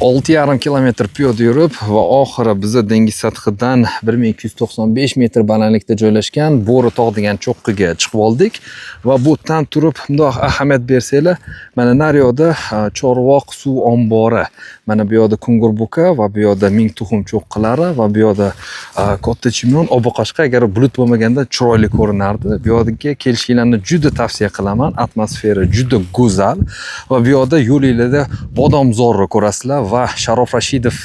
6,5 kilometr piyoda yurib va oxiri bizni dengiz sathidan 1295 metr balandlikda joylashgan Bo'ri tog' degan cho'qqiga chiqib oldik va bu yerdan turib bundoq ahamiyat bersanglar, mana nariyoqda Chorvoq suv ombori, mana bu yoqda Kungurbuka va bu yoqda ming tuxum cho'qqilari va bu yoqda Katta Chimyon, Oboqashqa agar bulut bo'lmaganda chiroyli ko'rinardi. Bu yoqga kelishinglarni juda tavsiya qilaman. Atmosfera juda go'zal va bu yoqda yo'linglarda bodomzorni ko'rasizlar va Sharof Rashidov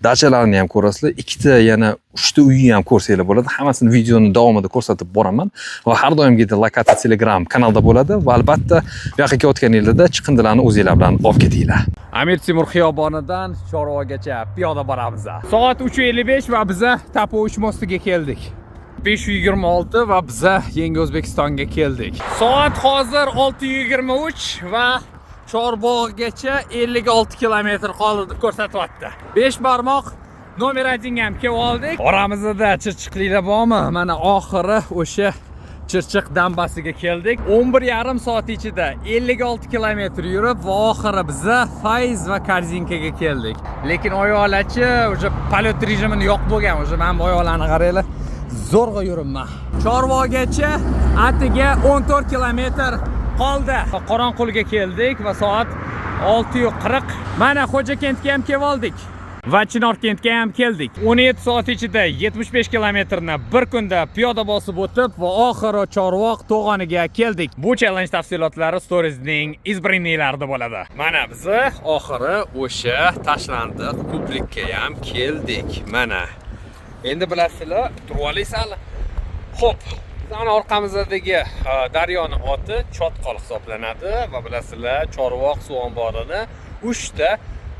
dachalarini ham ko'rasizlar. Ikkita yana 3ta uyni ham ko'rsanglar bo'ladi. Hammasini videoni davomida ko'rsatib boraman va har doimgidek lokatsiya Telegram kanalda bo'ladi va albatta bu yoqqa ketayotganinglarda chiqindilarni o'zinglar bilan olib ketinglar. Amir Temur xiyobonidan Chorvoqgacha piyoda boramiz. Soat 3:55 va biz Tapovish mostiga keldik. 5:26 va biz Yangi O'zbekistonga keldik. Soat hozir 6:23 va Chorvoqgacha 56 kilometr qoldi deb ko'rsatyapti. 5 barmoq nomer 1 ham kelib oldik. Oramizda chirchiqliklar bormi? Mana oxiri o'sha Chirchiq dambasiga keldik. 11,5 soat ichida 56 kilometr yurib va oxiri biz Fayz va Korzinkaga keldik. Lekin oyoqlarchi o'sha polot rejimini yo'q bo'lgan. O'sha men oyoqlarni qaranglar. Zo'rg'a yuribman. Chorvoqgacha atiga 14 kilometr qoldi. Qoronqulga keldik va soat 6:40. Mana Xo'jakentga ham kelib oldik. Va Chinorkentga ham keldik. 17 soat ichida 75 kilometrni bir kunda piyoda bosib o'tib va oxiri Chorvoq to'g'oniga keldik. Bu challenge tafsilotlari storiesning izbriniylarida bo'ladi. Mana biz oxiri o'sha tashlandiq ko'prikka ham keldik. Mana. Endi bilasizlar, turib olasizlar. Xo'p, bizning orqamizdagi daryoni oti Chotqol hisoblanadi va bilasizlar, Chorvoq suv omborini 3 ta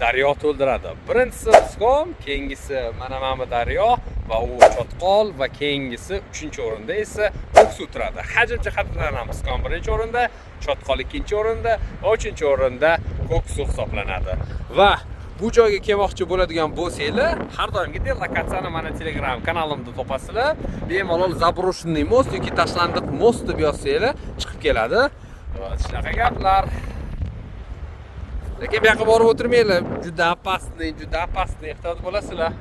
daryo to'ldiradi. Birinchisi Pskom, keyingisi mana bu daryo va u Chotqol va keyingisi 3-o'rinda esa Ko'ksuv turadi. Hajm jihatidan ham Pskom 1-o'rinda, Chotqol 2-o'rinda va 3-o'rinda Ko'ksuv hisoblanadi. Va bu joyga kelmoqchi bo'ladigan bo'lsanglar, har doimgidek lokatsiyani mana Telegram kanalimda topasizlar. Bemalol Zabroshniy most yoki tashlandiq most deb yozsanglar chiqib keladi. Shunaqa gaplar. Lekin bu yoqqa borib o'tirmanglar. Juda opasniy, ehtiyot bo'lasizlar.